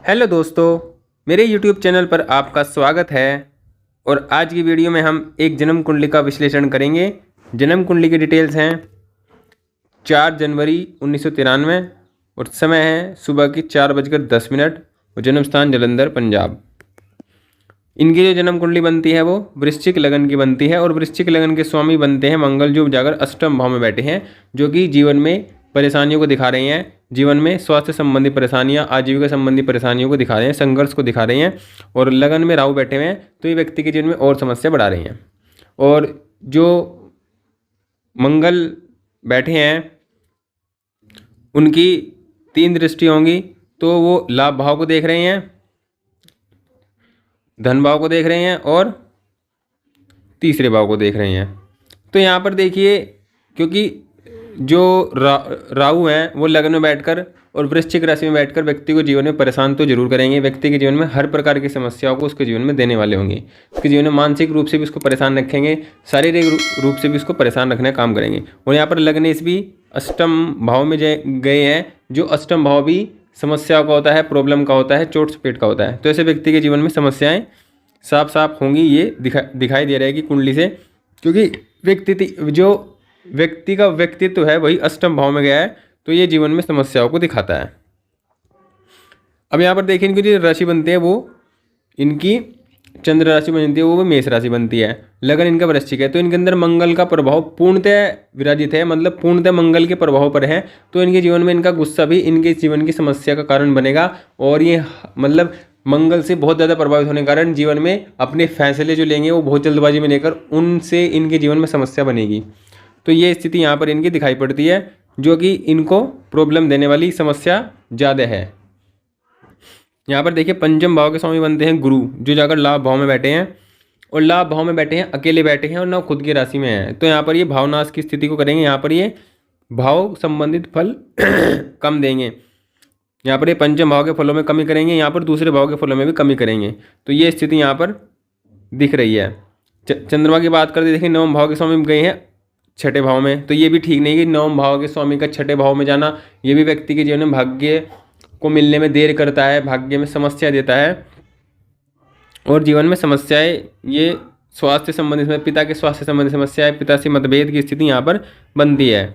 Hello दोस्तों, मेरे YouTube channel पर आपका स्वागत है। और आज की वीडियो में हम एक जन्म कुंडली का विश्लेषण करेंगे। जन्म कुंडली की डिटेल्स हैं 4 जनवरी 1993 और समय है सुबह की 4:10 और जन्म स्थान जालंधर, पंजाब। इनकी जो जन्म कुंडली बनती है वो वृश्चिक लगन की बनती है और वृश्चिक लगन के स्वामी बनते हैं मंगल, जो जाकर अष्टम भाव में बैठे हैं, जो कि जीवन में परेशानियों को दिखा रहे हैं। जीवन में स्वास्थ्य संबंधी परेशानियां, आजीविका संबंधी परेशानियों को दिखा रहे हैं, संघर्ष को दिखा रहे हैं। और लगन में राहु बैठे हुए हैं तो ये व्यक्ति के जीवन में और समस्या बढ़ा रही हैं। और जो मंगल बैठे हैं उनकी 3 दृष्टि होंगी, तो वो लाभ भाव को देख रहे हैं, धन भाव को देख रहे हैं और तीसरे भाव को देख रहे हैं। तो यहाँ पर देखिए, क्योंकि जो राहु हैं वो लग्न में बैठकर और वृश्चिक राशि में बैठकर व्यक्ति को जीवन में परेशान तो जरूर करेंगे। व्यक्ति के जीवन में हर प्रकार की समस्याओं को उसके जीवन में देने वाले होंगे। उसके जीवन में मानसिक रूप से भी उसको परेशान रखेंगे, शारीरिक रूप से भी उसको परेशान रखने का काम करेंगे। और यहाँ पर लग्नेश भी अष्टम भाव में गए हैं, जो अष्टम भाव भी समस्याओं का होता है, प्रॉब्लम का होता है, चोट चपेट का होता है। तो ऐसे व्यक्ति के जीवन में समस्याएं साफ साफ होंगी, ये दिखाई दे रहा है कि कुंडली से, क्योंकि व्यक्ति का व्यक्तित्व है वही अष्टम भाव में गया है, तो ये जीवन में समस्याओं को दिखाता है। अब यहाँ पर देखिए, इनकी जो राशि बनती है वो इनकी चंद्र राशि बनती है, वो मेष राशि बनती है। लगन इनका वृश्चिक है, तो इनके अंदर मंगल का प्रभाव पूर्णतः विराजित है, मतलब पूर्णतः मंगल के प्रभाव पर है। तो इनके जीवन में इनका गुस्सा भी इनके जीवन की समस्या का कारण बनेगा। और ये मतलब मंगल से बहुत ज़्यादा प्रभावित होने के कारण जीवन में अपने फैसले जो लेंगे वो बहुत जल्दबाजी में लेकर उनसे इनके जीवन में समस्या बनेगी। तो ये स्थिति यहाँ पर इनकी दिखाई पड़ती है, जो कि इनको प्रॉब्लम देने वाली समस्या ज़्यादा है। यहाँ पर देखिए, पंचम भाव के स्वामी बनते हैं गुरु, जो जाकर लाभ भाव में बैठे हैं। और लाभ भाव में बैठे हैं, अकेले बैठे हैं और ना खुद की राशि में हैं। तो यहाँ पर ये भावनाश की स्थिति को करेंगे। यहाँ पर ये भाव संबंधित फल कम देंगे। यहाँ पर ये पंचम भाव के फलों में कमी करेंगे, यहाँ पर दूसरे भाव के फलों में भी कमी करेंगे। तो ये स्थिति यहाँ पर दिख रही है। चंद्रमा की बात करते देखिए, नवम भाव के स्वामी गए हैं छठे भाव में। तो ये भी ठीक नहीं कि नवम भाव के स्वामी का छठे भाव में जाना, ये भी व्यक्ति के जीवन में भाग्य को मिलने में देर करता है, भाग्य में समस्या देता है। और जीवन में समस्याएं, ये स्वास्थ्य संबंधी, पिता के स्वास्थ्य संबंधी समस्याएं, पिता से मतभेद की स्थिति यहाँ पर बनती है।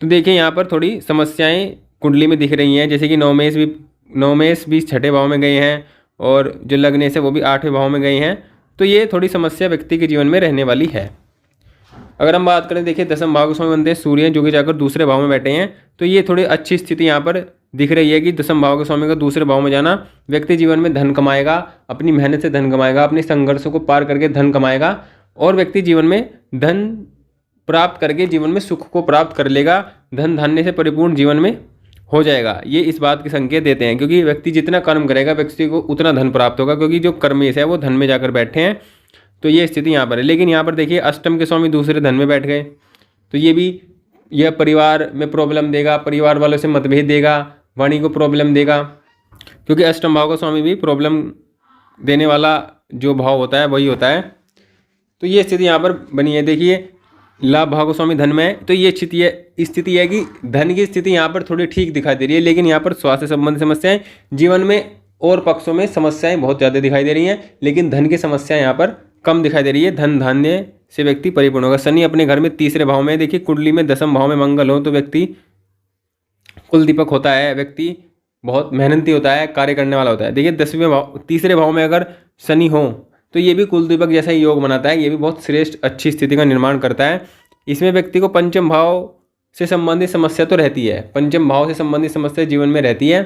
तो देखिए, यहाँ पर थोड़ी समस्याएं कुंडली में दिख रही हैं, जैसे कि नवमेश भी छठे भाव में गए हैं और जो लग्नेश है वो भी 8वें भाव में गए हैं। तो ये थोड़ी समस्या व्यक्ति के जीवन में रहने वाली है। अगर हम बात करें, देखिए दसम भाव के स्वामी बनते हैं सूर्य, जो कि जाकर दूसरे भाव में बैठे हैं। तो ये थोड़ी अच्छी स्थिति यहाँ पर दिख रही है कि दसम भाव के स्वामी का दूसरे भाव में जाना, व्यक्ति जीवन में धन कमाएगा, अपनी मेहनत से धन कमाएगा, अपने संघर्षों को पार करके धन कमाएगा और व्यक्ति जीवन में धन प्राप्त करके जीवन में सुख को प्राप्त कर लेगा। धन धान्य से परिपूर्ण जीवन में हो जाएगा। ये इस बात के संकेत देते हैं, क्योंकि व्यक्ति जितना कर्म करेगा व्यक्ति को उतना धन प्राप्त होगा, क्योंकि जो कर्मेश है वो धन में जाकर बैठे हैं। तो ये स्थिति यहाँ पर है। लेकिन यहाँ पर देखिए, अष्टम के स्वामी दूसरे धन में बैठ गए, तो ये भी यह परिवार में प्रॉब्लम देगा, परिवार वालों से मतभेद देगा, वाणी को प्रॉब्लम देगा, क्योंकि अष्टम भाव का स्वामी भी प्रॉब्लम देने वाला जो भाव होता है वही होता है। तो ये स्थिति यहाँ पर बनी है। देखिए, लाभ भाव का स्वामी धन में है, तो ये स्थिति है कि धन की स्थिति यहाँ पर थोड़ी ठीक दिखाई दे रही है। लेकिन यहाँ पर स्वास्थ्य संबंधी समस्याएं, जीवन में और पक्षों में समस्याएं बहुत ज़्यादा दिखाई दे रही हैं, लेकिन धन की समस्याएं यहाँ पर कम दिखाई दे रही है। धन धान्य से व्यक्ति परिपूर्ण होगा। शनि अपने घर में तीसरे भाव में, देखिए कुंडली में दसम भाव में मंगल हो तो व्यक्ति कुल दीपक होता है, व्यक्ति बहुत मेहनती होता है, कार्य करने वाला होता है। देखिए 10वें भाव, तीसरे भाव में अगर शनि हो तो ये भी कुल दीपक जैसा ही योग बनाता है, ये भी बहुत श्रेष्ठ अच्छी स्थिति का निर्माण करता है। इसमें व्यक्ति को पंचम भाव से संबंधित समस्या तो रहती है, पंचम भाव से संबंधित समस्या जीवन में रहती है।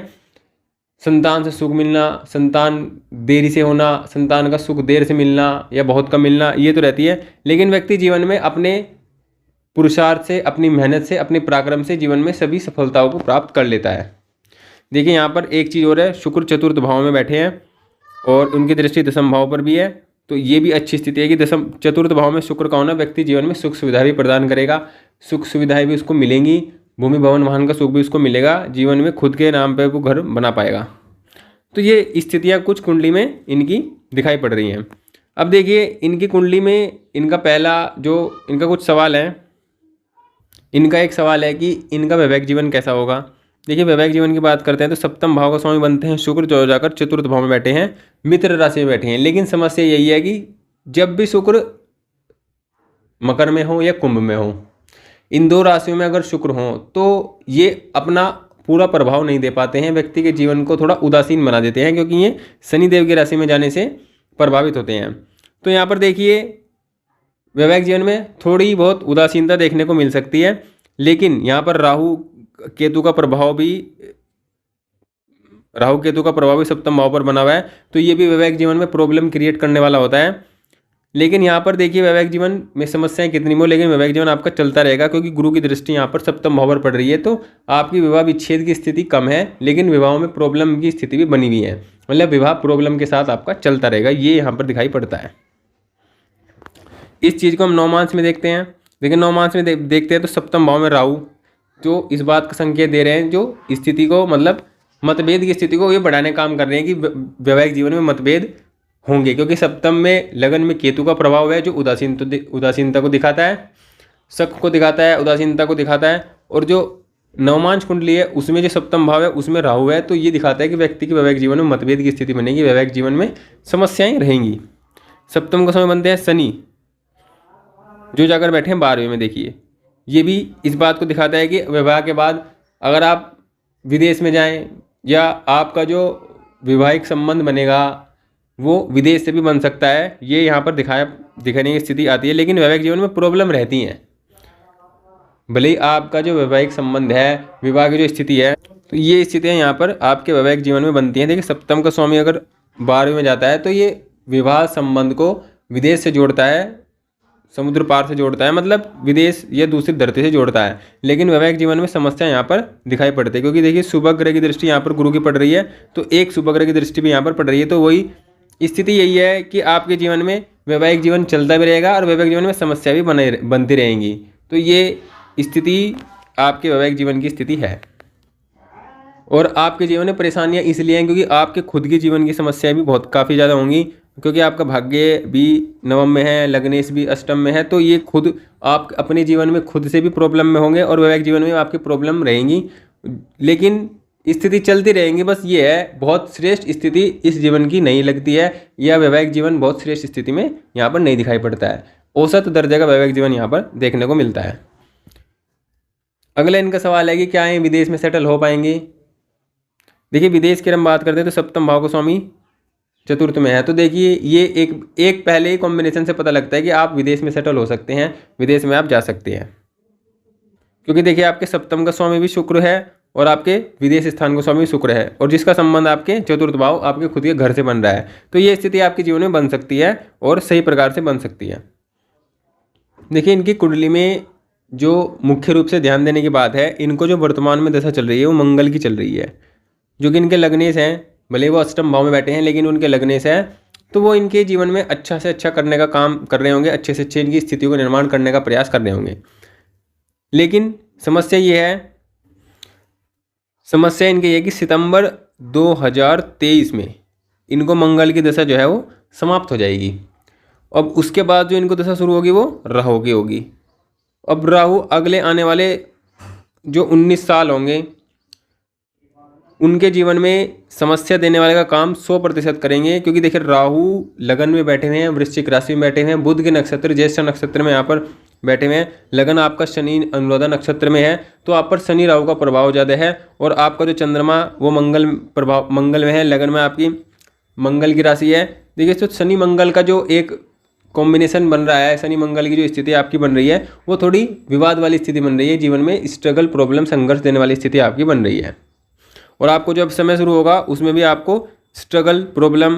संतान से सुख मिलना, संतान देरी से होना, संतान का सुख देर से मिलना या बहुत कम मिलना, ये तो रहती है। लेकिन व्यक्ति जीवन में अपने पुरुषार्थ से, अपनी मेहनत से, अपने पराक्रम से जीवन में सभी सफलताओं को प्राप्त कर लेता है। देखिए, यहाँ पर एक चीज़ और है, शुक्र चतुर्थ भाव में बैठे हैं और उनकी दृष्टि दसम भाव पर भी है। तो ये भी अच्छी स्थिति है कि चतुर्थ भाव में शुक्र का होना व्यक्ति जीवन में सुख सुविधा भी प्रदान करेगा, सुख सुविधाएं भी उसको मिलेंगी, भूमि भवन वाहन का सुख भी उसको मिलेगा, जीवन में खुद के नाम पे वो घर बना पाएगा। तो ये स्थितियाँ कुछ कुंडली में इनकी दिखाई पड़ रही हैं। अब देखिए, इनकी कुंडली में इनका पहला जो इनका कुछ सवाल है, इनका एक सवाल है कि इनका वैवाहिक जीवन कैसा होगा। देखिए वैवाहिक जीवन की बात करते हैं तो सप्तम भाव का स्वामी बनते हैं शुक्र, जो जाकर चतुर्थ भाव में बैठे हैं, मित्र राशि में बैठे हैं। लेकिन समस्या यही है कि जब भी शुक्र मकर में हो या कुंभ में हो, इन दो राशियों में अगर शुक्र हो तो ये अपना पूरा प्रभाव नहीं दे पाते हैं, व्यक्ति के जीवन को थोड़ा उदासीन बना देते हैं, क्योंकि ये शनिदेव की राशि में जाने से प्रभावित होते हैं। तो यहाँ पर देखिए वैवाहिक जीवन में थोड़ी बहुत उदासीनता देखने को मिल सकती है, लेकिन यहाँ पर राहु केतु का प्रभाव भी सप्तम भाव पर बना हुआ है, तो ये भी वैवाहिक जीवन में प्रॉब्लम क्रिएट करने वाला होता है। लेकिन यहाँ पर देखिए वैवाहिक जीवन में समस्याएं कितनी हो, लेकिन वैवाहिक जीवन आपका चलता रहेगा, क्योंकि गुरु की दृष्टि यहाँ पर सप्तम भाव पर पड़ रही है। तो आपकी विवाह विच्छेद की स्थिति कम है, लेकिन विवाहों में प्रॉब्लम की स्थिति भी बनी हुई है, मतलब विवाह प्रॉब्लम के साथ आपका चलता रहेगा, ये यहाँ पर दिखाई पड़ता है। इस चीज़ को हम नवमांश में देखते हैं। लेकिन नवमांश में देखते हैं तो सप्तम भाव में राहु जो इस बात का संकेत दे रहे हैं, जो स्थिति को मतलब मतभेद की स्थिति को ये बढ़ाने का काम कर रहे हैं कि वैवाहिक जीवन में मतभेद होंगे, क्योंकि सप्तम में लगन में केतु का प्रभाव है जो उदासीनता को दिखाता है, शक को दिखाता है, उदासीनता को दिखाता है। और जो नवमांश कुंडली है उसमें जो सप्तम भाव है उसमें राहु है, तो ये दिखाता है कि व्यक्ति के वैवाहिक जीवन में मतभेद की स्थिति बनेगी, वैवाहिक जीवन में समस्याएं रहेंगी। सप्तम का समय बनते हैं शनि, जो जाकर बैठे हैं 12वें में। देखिए ये भी इस बात को दिखाता है कि विवाह के बाद अगर आप विदेश में जाएं या आपका जो वैवाहिक संबंध बनेगा वो विदेश से भी बन सकता है, ये यहाँ पर दिखाने की स्थिति आती है। लेकिन वैवाहिक जीवन में प्रॉब्लम रहती हैं, भले ही आपका जो वैवाहिक संबंध है, विवाह की जो स्थिति है, तो ये स्थितियाँ यहाँ पर आपके वैवाहिक जीवन में बनती हैं। देखिए सप्तम का स्वामी अगर 12वें में जाता है तो ये विवाह संबंध को विदेश से जोड़ता है, समुद्र पार से जोड़ता है, मतलब विदेश या दूसरी धरती से जोड़ता है। लेकिन वैवाहिक जीवन में समस्या यहाँ पर दिखाई पड़ती है, क्योंकि देखिए शुभ ग्रह की दृष्टि यहाँ पर गुरु की पड़ रही है, तो एक शुभ ग्रह की दृष्टि भी यहाँ पर पड़ रही है। तो वही स्थिति यही है कि आपके जीवन में वैवाहिक जीवन चलता भी रहेगा और वैवाहिक जीवन में समस्या भी बनती रहेंगी। तो ये स्थिति आपके वैवाहिक जीवन की स्थिति है। और आपके जीवन में परेशानियाँ इसलिए हैं क्योंकि आपके खुद के जीवन की समस्याएं भी काफ़ी ज़्यादा होंगी, क्योंकि आपका भाग्य भी नवम में है, लग्नेश भी अष्टम में है, तो ये खुद आप अपने जीवन में खुद से भी प्रॉब्लम में होंगे और वैवाहिक जीवन में आपकी प्रॉब्लम रहेंगी। लेकिन स्थिति चलती रहेंगी, बस ये है बहुत श्रेष्ठ स्थिति इस जीवन की नहीं लगती है, या वैवाहिक जीवन बहुत श्रेष्ठ स्थिति में यहाँ पर नहीं दिखाई पड़ता है। औसत दर्जे का वैवाहिक जीवन यहाँ पर देखने को मिलता है। अगला इनका सवाल है कि क्या ये विदेश में सेटल हो पाएंगे। देखिए विदेश की हम बात करते हैं तो सप्तम भाव को स्वामी चतुर्थ में है, तो देखिए ये एक पहले ही कॉम्बिनेशन से पता लगता है कि आप विदेश में सेटल हो सकते हैं, विदेश में आप जा सकते हैं, क्योंकि देखिए आपके सप्तम का स्वामी भी शुक्र है और आपके विदेश स्थान का स्वामी शुक्र है, और जिसका संबंध आपके चतुर्थ भाव आपके खुद के घर से बन रहा है। तो ये स्थिति आपके जीवन में बन सकती है और सही प्रकार से बन सकती है। देखिए इनकी कुंडली में जो मुख्य रूप से ध्यान देने की बात है, इनको जो वर्तमान में दशा चल रही है वो मंगल की चल रही है, जो कि इनके लग्नेश हैं, भले वो अष्टम भाव में बैठे हैं लेकिन उनके लग्नेश है, तो वो इनके जीवन में अच्छा से अच्छा करने का काम कर रहे होंगे, अच्छे से अच्छे इनकी स्थितियों को निर्माण करने का प्रयास कर रहे होंगे। लेकिन समस्या इनकी ये कि सितंबर 2023 में इनको मंगल की दशा जो है वो समाप्त हो जाएगी। अब उसके बाद जो इनको दशा शुरू होगी वो राहु की होगी। अब राहु अगले आने वाले जो 19 साल होंगे उनके जीवन में समस्या देने वाले का काम 100% करेंगे, क्योंकि देखिए राहु लगन में बैठे हुए हैं, वृश्चिक राशि में बैठे हुए हैं, बुध के नक्षत्र ज्येष्ठ नक्षत्र में यहाँ पर बैठे हुए हैं, लगन आपका शनि अनुराधा नक्षत्र में है, तो आप पर शनि राहु का प्रभाव ज़्यादा है। और आपका जो चंद्रमा वो मंगल में है, लगन में आपकी मंगल की राशि है। देखिए तो शनि मंगल का जो एक कॉम्बिनेशन बन रहा है, शनि मंगल की जो स्थिति आपकी बन रही है वो थोड़ी विवाद वाली स्थिति बन रही है, जीवन में स्ट्रगल प्रॉब्लम संघर्ष देने वाली स्थिति आपकी बन रही है। और आपको जब समय शुरू होगा उसमें भी आपको स्ट्रगल प्रॉब्लम,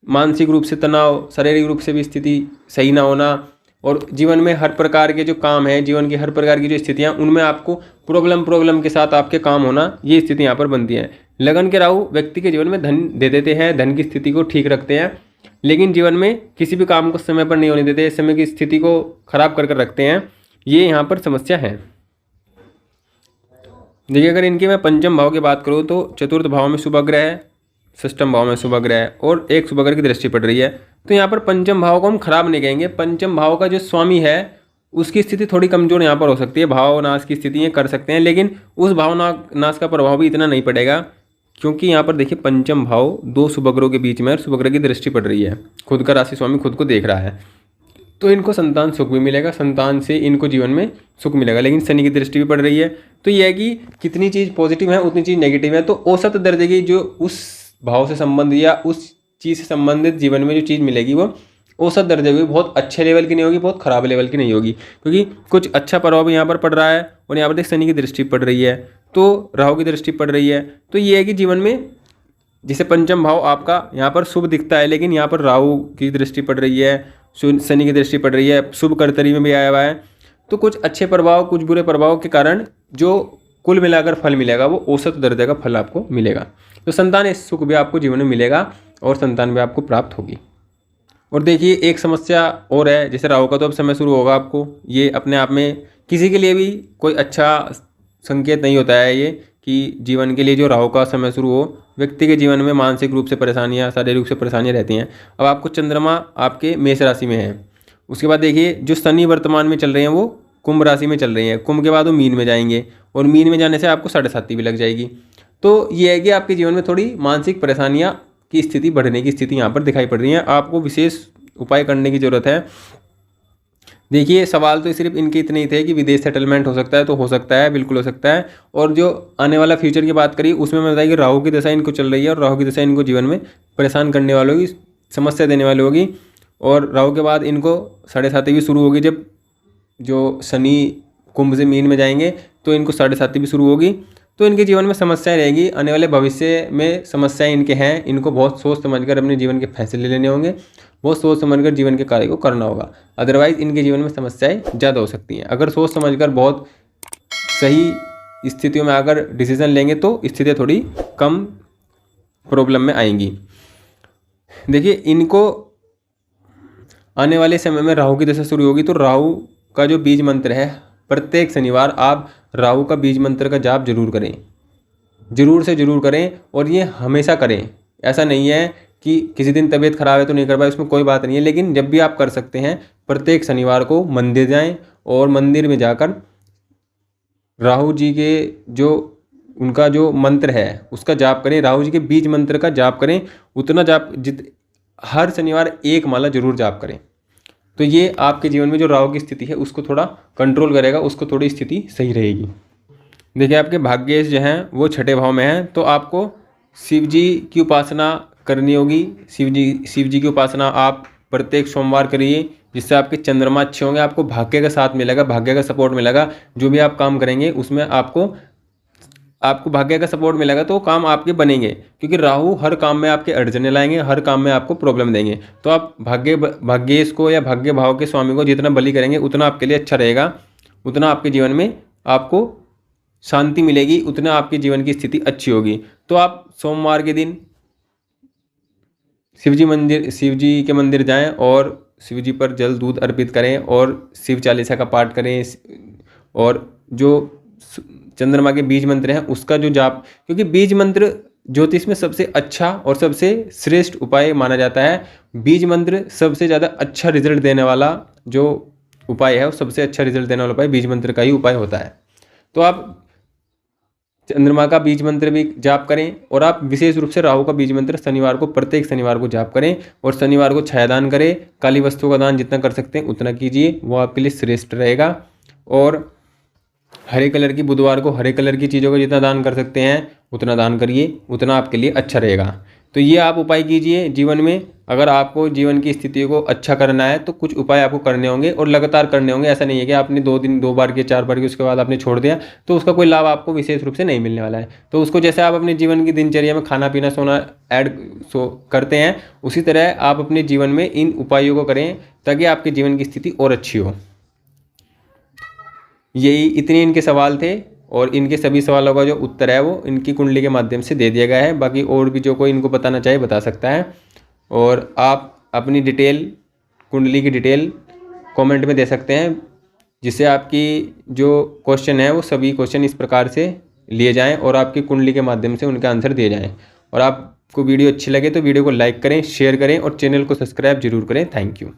मानसिक रूप से तनाव, शारीरिक रूप से भी स्थिति सही ना होना, और जीवन में हर प्रकार के जो काम है, जीवन की हर प्रकार की जो स्थितियाँ उनमें आपको प्रॉब्लम के साथ आपके काम होना, ये स्थिति यहाँ पर बनती है। लगन के राहु व्यक्ति के जीवन में धन दे देते हैं, धन की स्थिति को ठीक रखते हैं, लेकिन जीवन में किसी भी काम को समय पर नहीं होने देते, समय की स्थिति को खराब कर रखते हैं, ये यहाँ पर समस्या है। देखिए अगर इनकी मैं पंचम भाव की बात करूँ तो चतुर्थ भाव में शुभ ग्रह है, षष्ठम भाव में शुभ ग्रह है और एक शुभ ग्रह की दृष्टि पड़ रही है। तो यहाँ पर पंचम भाव को हम खराब नहीं कहेंगे, पंचम भाव का जो स्वामी है उसकी स्थिति थोड़ी कमज़ोर यहाँ पर हो सकती है, भावनाश की स्थिति ये कर सकते हैं, लेकिन उस भावनाश का प्रभाव भी इतना नहीं पड़ेगा, क्योंकि यहाँ पर देखिए पंचम भाव दो शुभग्रहों के बीच में और शुभग्रह की दृष्टि पड़ रही है, खुद का राशि स्वामी खुद को देख रहा है, तो इनको संतान सुख भी मिलेगा, संतान से इनको जीवन में सुख मिलेगा। लेकिन शनि की दृष्टि भी पड़ रही है, तो यह है कि कितनी चीज़ पॉजिटिव है उतनी चीज़ नेगेटिव है। तो औसत दर्जे की जो उस भाव से संबंधित या उस चीज़ से संबंधित जीवन में जो चीज़ मिलेगी वो औसत दर्जे की, बहुत अच्छे लेवल की नहीं होगी, बहुत खराब लेवल की नहीं होगी, क्योंकि कुछ अच्छा प्रभाव यहाँ पर पड़ रहा है और यहाँ पर देख शनि की दृष्टि पड़ रही है, तो राहु की दृष्टि पड़ रही है। तो ये है कि जीवन में जिसे पंचम भाव आपका यहाँ पर शुभ दिखता है, लेकिन यहाँ पर राहु की दृष्टि पड़ रही है, शनि की दृष्टि पड़ रही है, शुभ कर्तरी में भी आया हुआ है, तो कुछ अच्छे प्रभाव कुछ बुरे प्रभाव के कारण जो कुल मिलाकर फल मिलेगा वो औसत दर्जे का फल आपको मिलेगा। तो संतान सुख भी आपको जीवन में मिलेगा और संतान भी आपको प्राप्त होगी। और देखिए एक समस्या और है, जैसे राहु का तो अब समय शुरू होगा आपको, ये अपने आप में किसी के लिए भी कोई अच्छा संकेत नहीं होता है ये कि जीवन के लिए जो राहु का समय शुरू हो, व्यक्ति के जीवन में मानसिक रूप से परेशानियां, शारीरिक रूप से परेशानियां रहती हैं। अब आपको चंद्रमा आपके मेष राशि में है, उसके बाद देखिए जो शनि वर्तमान में चल रहे हैं वो कुंभ राशि में चल रही हैं, कुंभ के बाद वो मीन में जाएंगे और मीन में जाने से आपको 7.5 भी लग जाएगी। तो ये है कि आपके जीवन में थोड़ी मानसिक परेशानियाँ की स्थिति बढ़ने की स्थिति यहाँ पर दिखाई पड़ रही है, आपको विशेष उपाय करने की ज़रूरत है। देखिए सवाल तो सिर्फ इनके इतने ही थे कि विदेश सेटलमेंट हो सकता है, तो हो सकता है, बिल्कुल हो सकता है। और जो आने वाला फ्यूचर की बात करी उसमें मैं बताया कि राहु की दशा इनको चल रही है और राहु की दशा इनको जीवन में परेशान करने वाली होगी, समस्या देने वाली होगी। और राहु के बाद इनको 7.5 भी शुरू होगी, जब जो शनि कुंभ से मीन में जाएंगे तो इनको 7.5 भी शुरू होगी, तो इनके जीवन में समस्याएं रहेगी। आने वाले भविष्य में समस्याएं इनके हैं, इनको बहुत सोच समझकर अपने जीवन के फैसले लेने होंगे, बहुत सोच समझकर जीवन के कार्य को करना होगा, अदरवाइज इनके जीवन में समस्याएं ज़्यादा हो सकती हैं। अगर सोच समझकर बहुत सही स्थितियों में आकर डिसीजन लेंगे तो स्थितियाँ थोड़ी कम प्रॉब्लम में आएंगी। देखिए इनको आने वाले समय में राहु की दशा शुरू होगी, तो राहु का जो बीज मंत्र है, प्रत्येक शनिवार आप राहु का बीज मंत्र का जाप जरूर करें, जरूर से जरूर करें, और ये हमेशा करें। ऐसा नहीं है कि किसी दिन तबीयत खराब है तो नहीं कर पाए, उसमें कोई बात नहीं है, लेकिन जब भी आप कर सकते हैं प्रत्येक शनिवार को मंदिर जाएं और मंदिर में जाकर राहु जी के जो उनका जो मंत्र है उसका जाप करें, राहु जी के बीज मंत्र का जाप करें, उतना जाप हर शनिवार 1 माला जरूर जाप करें। तो ये आपके जीवन में जो राहु की स्थिति है उसको थोड़ा कंट्रोल करेगा, उसको थोड़ी स्थिति सही रहेगी। देखिए आपके भाग्येश जो हैं वो 6ठे भाव में हैं, तो आपको शिव जी की उपासना करनी होगी। शिव जी की उपासना आप प्रत्येक सोमवार करिए, जिससे आपके चंद्रमा अच्छे होंगे, आपको भाग्य का साथ मिलेगा, भाग्य का सपोर्ट मिलेगा। जो भी आप काम करेंगे उसमें आपको भाग्य का सपोर्ट मिलेगा, तो काम आपके बनेंगे, क्योंकि राहु हर काम में आपके अड़चने लाएंगे, हर काम में आपको प्रॉब्लम देंगे। तो आप भाग्येश को या भाग्य भाव के स्वामी को जितना बलि करेंगे उतना आपके लिए अच्छा रहेगा, उतना आपके जीवन में आपको शांति मिलेगी, उतना आपके जीवन की स्थिति अच्छी होगी। तो आप सोमवार के दिन शिव जी के मंदिर जाएं और शिव जी पर जल दूध अर्पित करें और शिव चालीसा का पाठ करें, और जो चंद्रमा के बीज मंत्र हैं उसका जो जाप, क्योंकि बीज मंत्र ज्योतिष में सबसे अच्छा और सबसे श्रेष्ठ उपाय माना जाता है। बीज मंत्र सबसे ज़्यादा अच्छा रिजल्ट देने वाला जो उपाय है, वो सबसे अच्छा रिजल्ट देने वाला उपाय बीज मंत्र का ही उपाय होता है। तो आप चंद्रमा का बीज मंत्र भी जाप करें, और आप विशेष रूप से राहु का बीज मंत्र शनिवार को, प्रत्येक शनिवार को जाप करें, और शनिवार को छायादान करें। काली वस्तु का दान जितना कर सकते हैं उतना कीजिए, वो आपके लिए श्रेष्ठ रहेगा। और हरे कलर की, बुधवार को हरे कलर की चीज़ों का जितना दान कर सकते हैं उतना दान करिए, उतना आपके लिए अच्छा रहेगा। तो ये आप उपाय कीजिए जीवन में। अगर आपको जीवन की स्थिति को अच्छा करना है तो कुछ उपाय आपको करने होंगे और लगातार करने होंगे। ऐसा नहीं है कि आपने 2 दिन 2 बार किए, 4 बार किए, उसके बाद आपने छोड़ दिया तो उसका कोई लाभ आपको विशेष रूप से नहीं मिलने वाला है। तो उसको जैसे आप अपने जीवन की दिनचर्या में खाना पीना सोना करते हैं, उसी तरह आप अपने जीवन में इन उपायों को करें ताकि आपके जीवन की स्थिति और अच्छी हो। यही इतने इनके सवाल थे, और इनके सभी सवालों का जो उत्तर है वो इनकी कुंडली के माध्यम से दे दिया गया है। बाकी और भी जो कोई इनको बताना चाहे बता सकता है, और आप अपनी डिटेल, कुंडली की डिटेल कमेंट में दे सकते हैं, जिससे आपकी जो क्वेश्चन है वो सभी क्वेश्चन इस प्रकार से लिए जाएं और आपकी कुंडली के माध्यम से उनका आंसर दिए जाएं। और आपको वीडियो अच्छी लगे तो वीडियो को लाइक करें, शेयर करें और चैनल को सब्सक्राइब जरूर करें। Thank you.